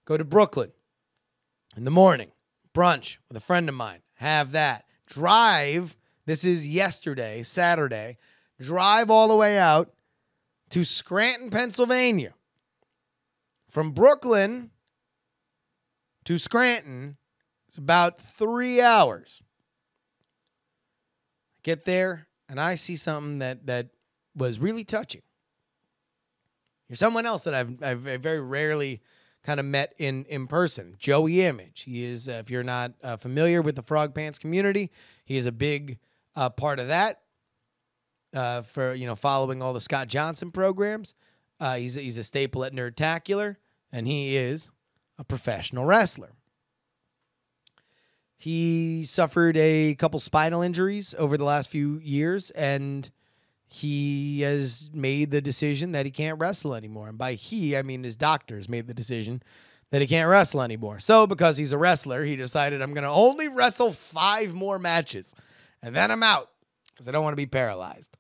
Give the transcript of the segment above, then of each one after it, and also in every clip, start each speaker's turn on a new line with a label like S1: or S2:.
S1: Go to Brooklyn in the morning, brunch with a friend of mine. Have that. Drive. This is yesterday, Saturday. Drive all the way out to Scranton, Pennsylvania. From Brooklyn to Scranton, it's about 3 hours. Get there, and I see something that was really touching. You're someone else that I've very rarely kind of met in person. Joey Image. He is, if you're not familiar with the Frog Pants community, he is a big part of that. For following all the Scott Johnson programs, he's a staple at Nerdtacular, and he is a professional wrestler. He suffered a couple spinal injuries over the last few years, and he has made the decision that he can't wrestle anymore. And by he, I mean his doctors made the decision that he can't wrestle anymore. So because he's a wrestler, he decided, I'm going to only wrestle 5 more matches, and then I'm out because I don't want to be paralyzed.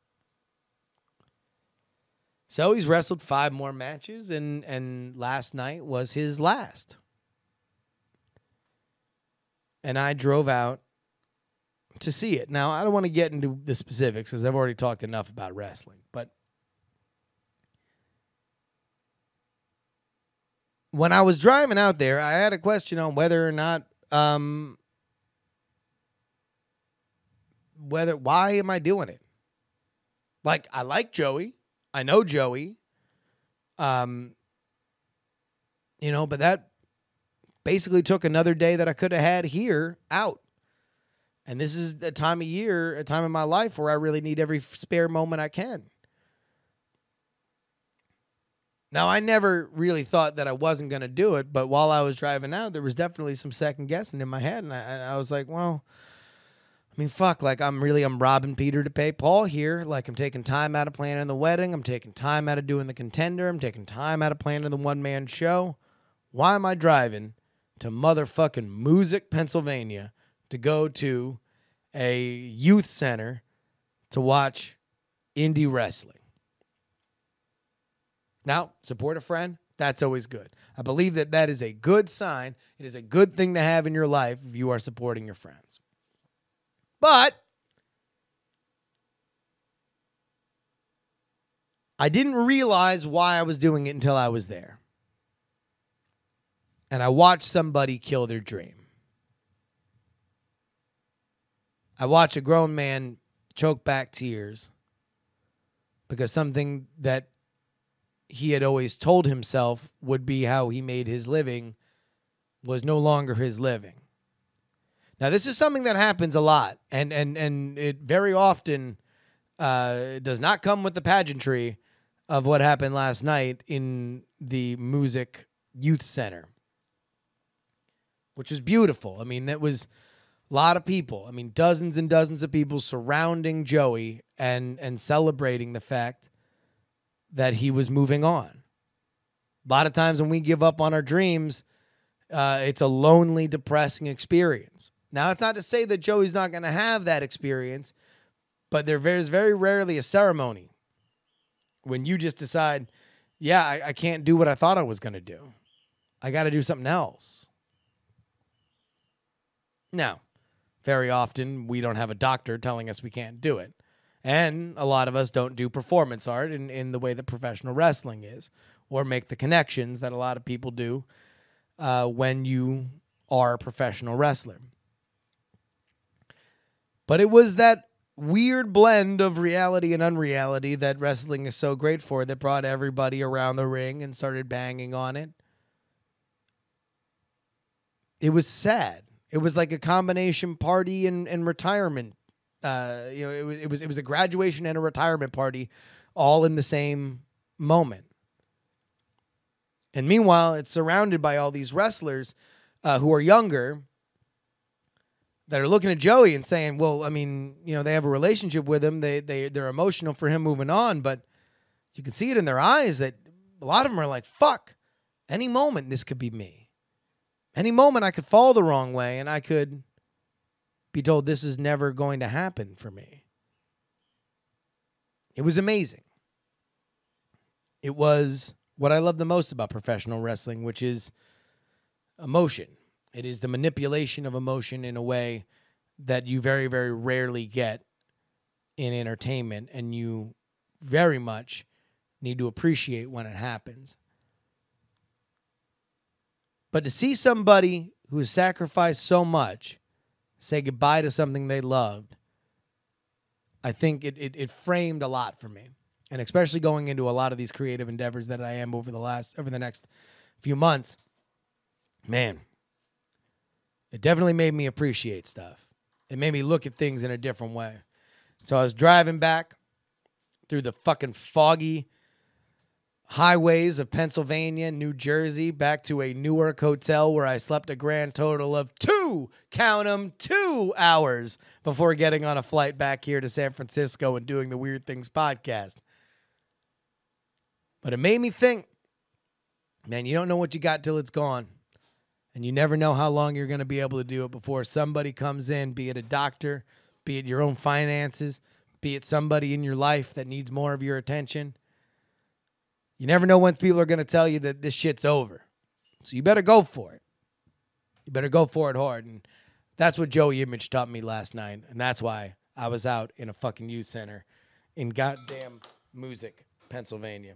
S1: So he's wrestled 5 more matches, and last night was his last. And I drove out to see it. Now, I don't want to get into the specifics because I've already talked enough about wrestling. But when I was driving out there, I had a question on whether or not, why am I doing it? Like, I like Joey. I know Joey. But that basically took another day that I could have had here out. And this is a time of year, a time in my life where I really need every spare moment I can. Now, I never really thought that I wasn't going to do it, but while I was driving out, there was definitely some second guessing in my head. And I was like, well, I mean, fuck, like I'm robbing Peter to pay Paul here. Like I'm taking time out of planning the wedding. I'm taking time out of doing the contender. I'm taking time out of planning the one-man show. Why am I driving to motherfucking Music, Pennsylvania to go to a youth center to watch indie wrestling? Now, support a friend. That's always good. I believe that is a good sign. It is a good thing to have in your life if you are supporting your friends. But I didn't realize why I was doing it until I was there. And I watched somebody kill their dream. I watched a grown man choke back tears because something that he had always told himself would be how he made his living was no longer his living. Now, this is something that happens a lot, and it very often does not come with the pageantry of what happened last night in the Music Youth Center, which was beautiful. I mean, that was a lot of people. I mean, dozens and dozens of people surrounding Joey and celebrating the fact that he was moving on. A lot of times when we give up on our dreams, it's a lonely, depressing experience. Now, it's not to say that Joey's not going to have that experience, but there's very rarely a ceremony when you just decide, yeah, I can't do what I thought I was going to do. I got to do something else. Now, very often we don't have a doctor telling us we can't do it. And a lot of us don't do performance art in the way that professional wrestling is, or make the connections that a lot of people do when you are a professional wrestler. But it was that weird blend of reality and unreality that wrestling is so great for that brought everybody around the ring and started banging on it. It was sad. It was like a combination party and retirement. It was a graduation and a retirement party all in the same moment. And meanwhile, it's surrounded by all these wrestlers who are younger that are looking at Joey and saying, well, I mean, they have a relationship with him. They're emotional for him moving on, but you can see it in their eyes that a lot of them are like, fuck, any moment this could be me. Any moment I could fall the wrong way and I could be told this is never going to happen for me. It was amazing. It was what I love the most about professional wrestling, which is emotion. It is the manipulation of emotion in a way that you very, very rarely get in entertainment, and you very much need to appreciate when it happens. But to see somebody who has sacrificed so much say goodbye to something they loved, I think it framed a lot for me. And especially going into a lot of these creative endeavors that I am over the next few months, man, it definitely made me appreciate stuff. It made me look at things in a different way. So I was driving back through the fucking foggy highways of Pennsylvania, New Jersey, back to a Newark hotel where I slept a grand total of 2 hours before getting on a flight back here to San Francisco and doing the Weird Things podcast. But it made me think, man, you don't know what you got till it's gone. And you never know how long you're going to be able to do it before somebody comes in, be it a doctor, be it your own finances, be it somebody in your life that needs more of your attention. You never know when people are going to tell you that this shit's over. So you better go for it. You better go for it hard. And that's what Joey Image taught me last night. And that's why I was out in a fucking youth center in goddamn Music, Pennsylvania.